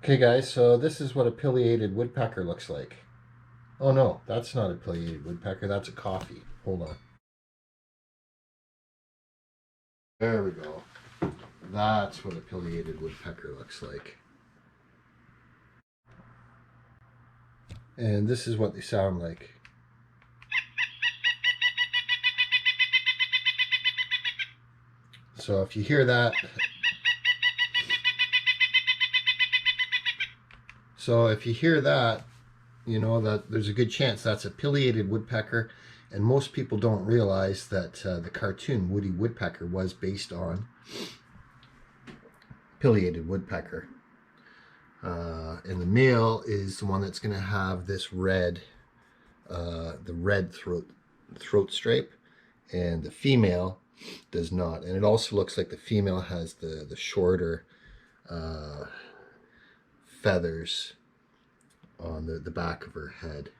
Okay guys, so this is what a pileated woodpecker looks like. Oh no, that's not a pileated woodpecker, that's a coffee. Hold on. There we go. That's what a pileated woodpecker looks like. And this is what they sound like. So if you hear that, you know that there's a good chance that's a pileated woodpecker, and most people don't realize that the cartoon Woody Woodpecker was based on pileated woodpecker. And the male is the one that's going to have this red, the red throat stripe, and the female does not. And it also looks like the female has the shorter feathers on the back of her head.